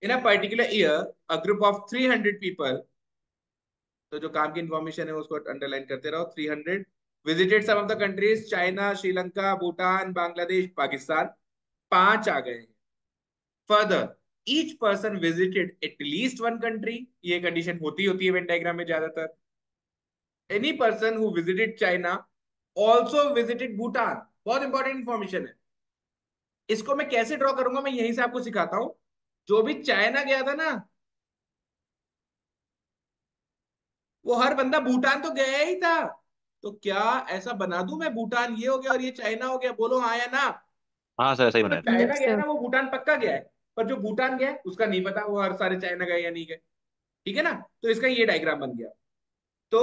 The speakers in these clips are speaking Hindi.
In a particular year a group of 300 people, तो जो काम की इंफॉर्मेशन है उसको अंडरलाइन करते रहो, 300 visited some of the countries, China, Sri Lanka, Bhutan, Bangladesh, Pakistan, 5 आ गए हैं। Further each person visited at least one country, ये कंडीशन होती है वेन डायग्राम में ज्यादातर। Any person who visited China also visited Bhutan, बहुत इंपॉर्टेंट इंफॉर्मेशन है। इसको मैं कैसे ड्रॉ करूंगा, मैं यहीं से आपको सिखाता हूं। जो भी चाइना गया था ना, वो हर बंदा भूटान तो गया ही था। तो क्या ऐसा बना दूं मैं, भूटान ये हो गया और ये चाइना हो गया? बोलो हाँ या ना। हाँ सर, सही तो जो बनाया था। चाइना यस गया है सर। ना, वो भूटान पक्का गया है। पर जो भूटान गया है उसका नहीं पता वो हर सारे चाइना गए या नहीं गए। ठीक है ना? तो इसका ये डायग्राम बन गया। तो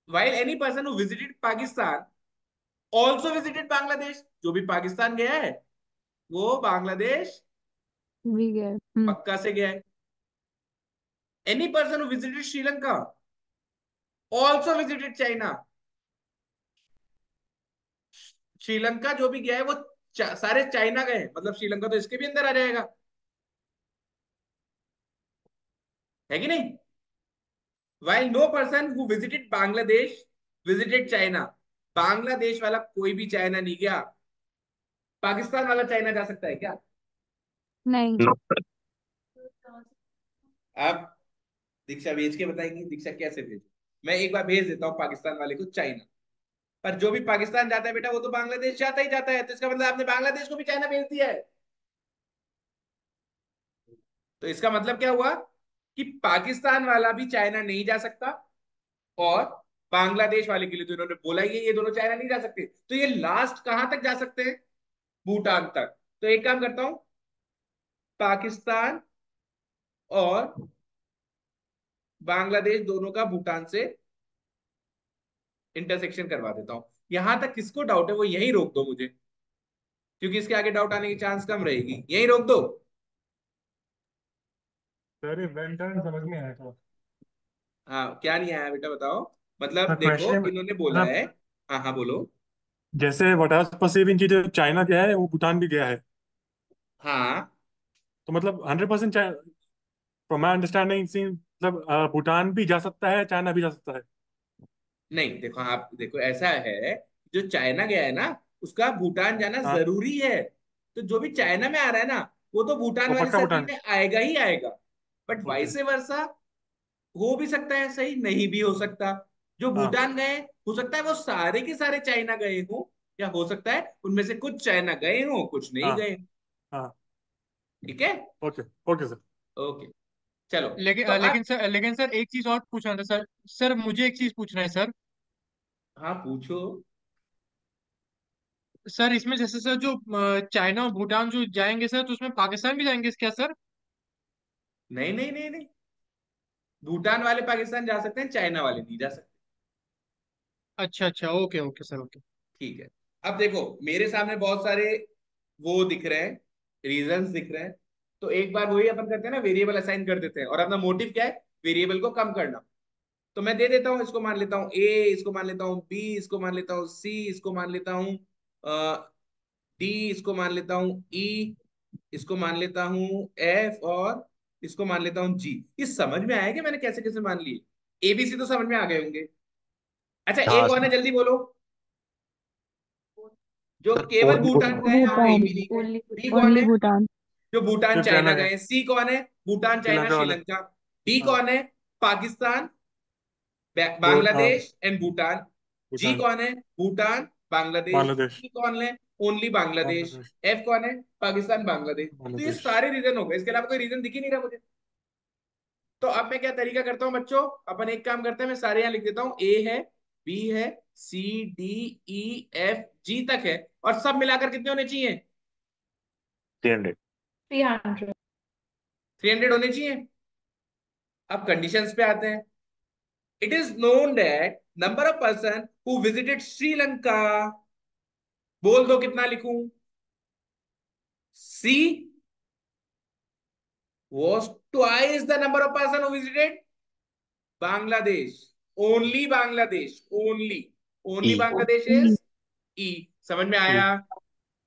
while any person who visited Pakistan also visited Bangladesh, जो भी पाकिस्तान गया है वो बांग्लादेश भी गए। पक्का से गया है। Any person who visited Sri Lanka also visited China, Sri Lanka जो भी गया है वो सारे चाइना गए हैं, मतलब श्रीलंका तो इसके भी अंदर आ जाएगा, है कि नहीं? While no person who visited Bangladesh visited China, Bangladesh वाला कोई भी चाइना नहीं गया। पाकिस्तान वाला चाइना जा सकता है क्या? नहीं। नो। आप दीक्षा भेज के बताएंगी, दीक्षा कैसे भेजो? मैं एक बार भेज देता हूँ पाकिस्तान वाले को चाइना। पर जो भी पाकिस्तान जाता है बेटा वो तो बांग्लादेश जाता ही जाता है, तो इसका मतलब आपने बांग्लादेश को भी चाइना भेज दिया है। तो इसका मतलब क्या हुआ कि पाकिस्तान वाला भी चाइना नहीं जा सकता, और बांग्लादेश वाले के लिए तो इन्होंने बोला ही है ये दोनों चाइना नहीं जा सकते। तो ये लास्ट कहां तक जा सकते हैं? भूटान तक। तो एक काम करता हूं, पाकिस्तान और बांग्लादेश दोनों का भूटान से इंटरसेक्शन करवा देता हूं। यहां तक किसको डाउट है वो यही रोक दो मुझे, क्योंकि इसके आगे डाउट आने की चांस कम रहेगी, यही रोक दो। सर ये वेन टर्न समझ में आया था। हाँ, क्या नहीं आया बेटा बताओ? मतलब सर देखो क्वेश्चन इन्होंने बोला मतलब है। हाँ हाँ बोलो। जैसे व्हाट आर परसीविंग की जो चाइना गया है वो भूटान भी गया है। हाँ, तो मतलब 100% फ्रॉम माई अंडरस्टैंडिंग सीन मतलब भूटान भी जा सकता है, चाइना भी जा सकता है। नहीं देखो, आप देखो ऐसा है, जो चाइना गया है ना उसका भूटान जाना हाँ। जरूरी है। तो जो भी चाइना में आ रहा है ना वो तो भूटान वो वाली पक्का सर्किल भूटान। में आएगा ही आएगा। But okay. वाइसे वर्सा हो भी सकता है, सही नहीं भी हो सकता। जो हाँ। भूटान गए हो सकता है वो सारे के सारे चाइना गए हो, या हो सकता है उनमें से कुछ चाइना गए हो कुछ नहीं हाँ। गए। हाँ। ठीक है? ओके। Okay sir. ओके, चलो। लेकिन तो अब लेकिन सर एक चीज और पूछना था सर। सर मुझे एक चीज पूछना है सर। हाँ पूछो। सर इसमें जैसे सर जो चाइना और भूटान जो जाएंगे सर, तो उसमें पाकिस्तान भी जाएंगे क्या सर? नहीं नहीं नहीं नहीं, भूटान वाले पाकिस्तान जा सकते हैं, चाइना वाले नहीं जा सकते। अच्छा अच्छा, ओके ओके सर, ओके। ठीक है। अब देखो मेरे सामने बहुत सारे वो दिख रहे हैं, रीजंस दिख रहे हैं। तो एक बार वही अपन करते हैं ना, वेरिएबल असाइन कर देते हैं, और अपना मोटिव क्या है? वेरिएबल को कम करना। तो मैं दे देता हूं, इसको मान लेता हूं ए, इसको मान लेता हूं बी, इसको मान लेता हूं सी, इसको मान लेता हूं डी, इसको मान लेता हूं ई, इसको मान लेता हूं एफ, और इसको मान लेता हूं जी। ये समझ में आया कि मैंने कैसे कैसे मान लिए? एबीसी तो समझ में आ गए होंगे। अच्छा, ए हाँ कौन है सर। जल्दी बोलो? जो सर केवल ओनली भूटान गए हैं और ए भूटान। भी नहीं गए। ओनली बी कौन ओनली है? भूटान। जो भूटान सिर्फ चाइना चाइना गए गए। हैं। सी कौन है? भूटान चाइना श्रीलंका वाले। श्रीलंका। डी हाँ। कौन है? पाकिस्तान, हाँ। बांग्लादेश एंड भूटान। जी भूटान। कौन है? भूटान, बांग्लादेश। बांग्लादेश। ई कौन है? ओनली बांग्लादेश। बांग्लादेश। एफ कौन है? पाकिस्तान, बांग्लादेश। तो ये बांग्लादेश। सारे रीजन हो गए, इसके अलावा कोई रीजन दिख ही नहीं रहा मुझे। तो अब मैं क्या तरीका करता हूँ बच्चों, अपन एक काम करते हैं, मैं सारे यहाँ लिख देता हूँ। ए है, बी है, सी, डी, ई, एफ, जी तक है, और सब मिलाकर कितने होने चाहिए? 300। 300। 300 होने चाहिए। अब कंडीशंस पे आते हैं। It is known that number of person who visited Sri Lanka, बोल दो कितना लिखूं? C was twice the number of person who visited Bangladesh. Only Bangladesh, only E. Only Bangladesh is E. समझ में ई। आया?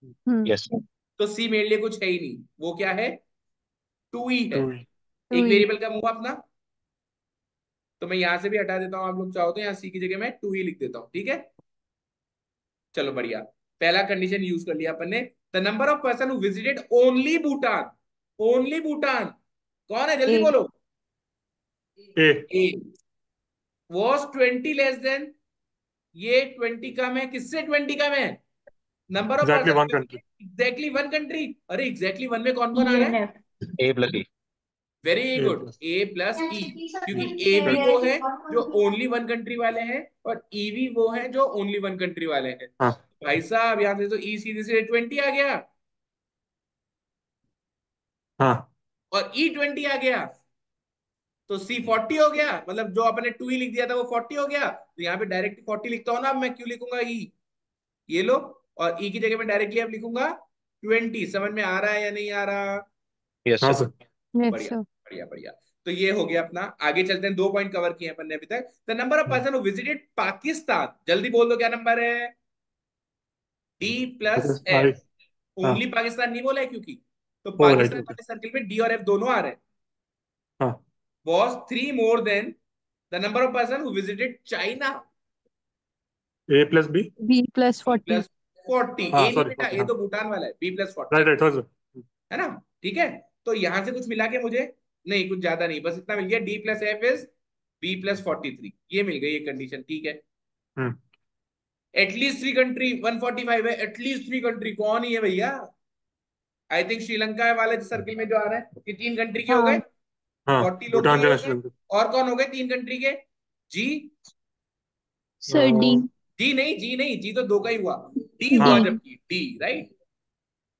हम्म। Yes sir. तो सी मेरे लिए कुछ है ही नहीं, वो क्या है? टू ही है। टू एक ही। वेरिएबल कम हुआ अपना, तो मैं यहां से भी हटा देता हूँ, आप लोग चाहो तो यहाँ सी की जगह मैं टू ही लिख देता हूँ, ठीक है। चलो बढ़िया, पहला कंडीशन यूज कर लिया अपन ने। The number of person who visited only Bhutan, only Bhutan कौन है, जल्दी ए। बोलो। A A was 20 less than, ये 20 कम है, किससे 20 कम है, number of exactly one person country. Exactly one country. अरे एग्जैक्टली वन में कौन कौन आ ई रहा एन है, F. A plus E. Very A good, plus. A plus E, क्योंकि ए भी वो है जो ओनली वन कंट्री वाले हैं और ई भी वो है जो ओनली वन कंट्री वाले हैं। हाँ भाई साहब यहाँ से तो ई सीधे से 20 आ गया हाँ और ई 20 आ गया, तो सी 40 हो गया, मतलब जो अपने टू ही लिख दिया था वो 40 हो गया, तो यहाँ पे डायरेक्ट 40 लिखता हूँ ना, अब मैं क्यों लिखूंगा ई, ये लो, और ई की जगह में डायरेक्टली अब लिखूंगा 20। समझ में आ रहा है या नहीं आ रहा, यस हाँ सर। सर। यस बढ़िया सर। बढ़िया बढ़िया। तो ये हो गया अपना, आगे चलते हैं, 2 पॉइंट कवर किए हैं अपन ने अभी तक। The number of person who visited Pakistan, जल्दी बोल दो क्या नंबर है, डी प्लस आई। एफ। हाँ ओनली पाकिस्तान नहीं बोला है क्योंकि, तो ओ राइट पाकिस्तान ओके। वाले सर्किल में डी और एफ दोनों आ रहे हैं। हाँ was 3 more than the number of person who visited China, A plus B. B plus B 40। Plus 40। हाँ ए नहीं सॉरी बेटा, 40 ए हाँ। तो भूटान वाला है, B plus right 40, right sir. है ना। ठीक है, तो यहां से कुछ मिला के मुझे, नहीं कुछ ज्यादा नहीं, बस इतना मिल गया, D plus F is B plus 43, ये मिल गई ये कंडीशन, ठीक है। हम्म। एटलीस्ट थ्री कंट्री 145 है, एटलीस्ट थ्री कंट्री कौन ही है भैया, आई थिंक श्रीलंका वाले सर्किल में जो आ रहा है कि 3 कंट्री के हो गए, हाँ 40 हाँ लोग तो भूटान ये हो चाइना गए, श्रीलंका। और कौन हो गए 3 कंट्री के, जी, सर डी। जी नहीं, जी नहीं, जी तो दो का ही हुआ, डी हुआ हाँ डी। जबकि, डी राइट।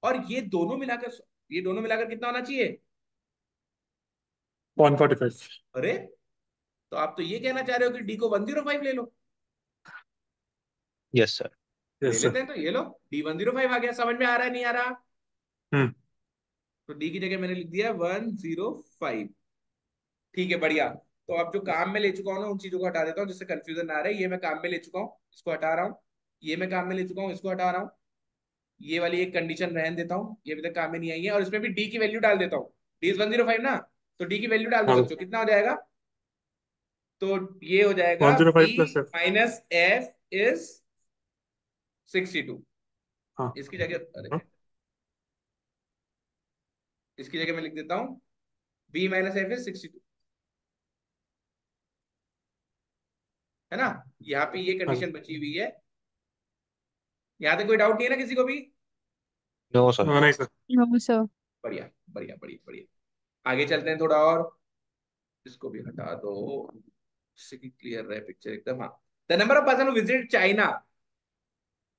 और ये दोनों मिलाकर कितना होना चाहिए, 145। अरे तो आप तो ये कहना चाह रहे हो कि डी को 105 ले लो, यस सर। ले यस लेते सर। हैं, तो ये लो डी 105 आ गया, समझ में आ रहा है नहीं आ रहा, हम्म। तो डी की जगह मैंने लिख दिया 105, ठीक है बढ़िया। तो अब जो काम में ले चुका हूँ ना, उन चीजों को हटा देता हूँ जिससे कंफ्यूजन ना रहे, ये मैं काम में ले चुका हूँ, इसको हटा रहा हूँ, ये मैं काम में ले चुका हूँ, इसको हटा रहा हूँ, ये वाली एक कंडीशन रहने देता हूँ, ये अभी तक काम में नहीं आई है, और इसमें भी डी की वैल्यू डाल देता हूँ, डी इज 105 ना, तो डी की वैल्यू डाल दो हाँ बच्चों, कितना हो जाएगा, तो ये हो जाएगा 105 B plus F. Minus F is 62। हाँ इसकी जगह, अरे हाँ इसकी जगह मैं लिख देता हूँ बी माइनस एफ इज 62, है ना। यहाँ पे ये हाँ कंडीशन बची हुई है, यहाँ तक कोई डाउट नहीं है ना किसी को भी, नो सर। नहीं सर। No sir. बढ़िया बढ़िया बढ़िया बढ़िया। आगे चलते हैं थोड़ा और, इसको भी हटा दो, इससे कि क्लियर रहे पिक्चर एकदम। हाँ, the number of person who visit China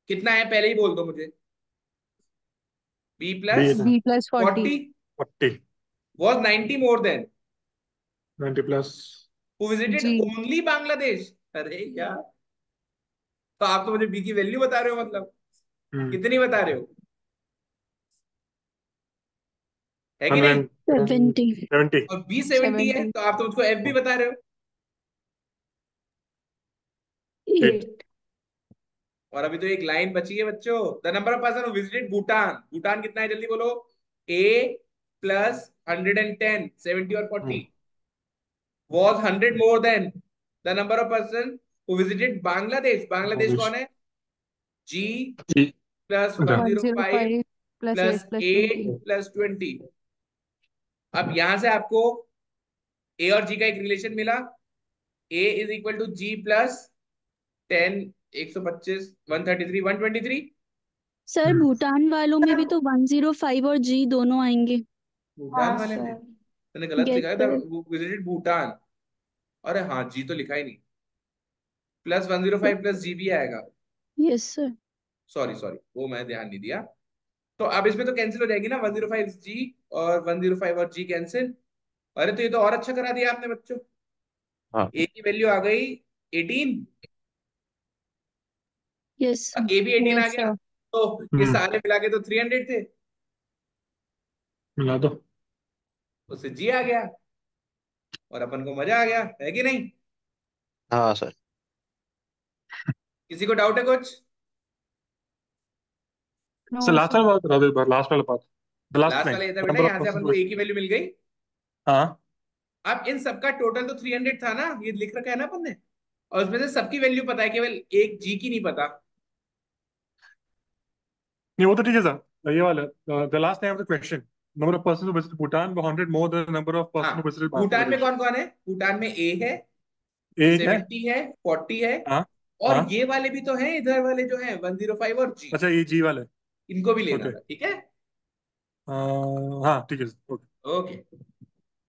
कितना है, पहले ही बोल दो मुझे, बी बी प्लस था। B plus 40। 40 40। Was 90 more than 90 plus. Who visited G. Only Bangladesh. अरे यार, तो आप तो मुझे बी की वैल्यू बता रहे हो, मतलब हम्म। कितनी बता रहे हो, है कि नहीं, 70। 70। और बी 70 है, 70। तो आप तो मुझको एफ भी बता रहे हो, 8। 8। और अभी तो एक लाइन बची है बच्चों। The number of person who visited Bhutan, Bhutan कितना है जल्दी बोलो, ए प्लस 110, 70 और 40 was 100 more than the number of person who visited Bangladesh, Bangladesh कौन है, G G. Plus done. 105 105 plus plus 8 plus 20। 8 plus 20। अब यहां से आपको ए और जी का एक रिलेशन मिला, A is equal to G plus 10, 125, 133, 123। Sir Bhutan वालों में भी तो 105 और जी दोनों आएंगे। भूटान हाँ वाले में सर। मैंने गलत यस लिखा है, सर। विजिटेड भूटान, अरे हाँ जी तो लिखा ही नहीं, प्लस 105 प्लस जी भी आएगा, यस सर। सॉरी सॉरी वो मैं ध्यान नहीं दिया। तो अब इसमें तो कैंसिल हो जाएगी ना, 105 जी और 105 और जी कैंसिल, अरे तो ये तो और अच्छा करा दिया आपने बच्चों, हाँ ए की वैल्यू आ गई 18, यस सर। ए भी 18 आ यस गया, सर। तो ये हम्म। सारे मिला के तो 300 थे, मिला दो। उससे जी आ गया, और अपन को मजा आ गया, है कि नहीं, हाँ सर। किसी को डाउट है कुछ, नो सर लास्ट सर। वाला बात करा दो एक बार, लास्ट वाला बात। द लास्ट लास्ट में वाला ये था बेटा, नंबर ऑफ यहाँ से अपन पर्सन। को ए की वैल्यू मिल गई। हाँ अब इन सबका टोटल तो 300 था ना, ये लिख रखा है ना अपन ने, और उसमें से सबकी वैल्यू पता है, केवल एक जी की नहीं पता। नहीं वो तो ठीक है सर, ये वाला the last time of the question, number of person who visited Bhutan 100 more then number of हाँ, पर्सन हु विजिटेड भूटान में बांग्लादेश। कौन कौन है? भूटान में ए है, एक है। 70 है, 40 है, हाँ और हाँ। ये वाले भी तो हैं, इधर वाले जो हैं 105 और जी, अच्छा ये जी वाले। इनको भी लेना ओके। था, ठीक है। हाँ ठीक है सर, ओके। ओके।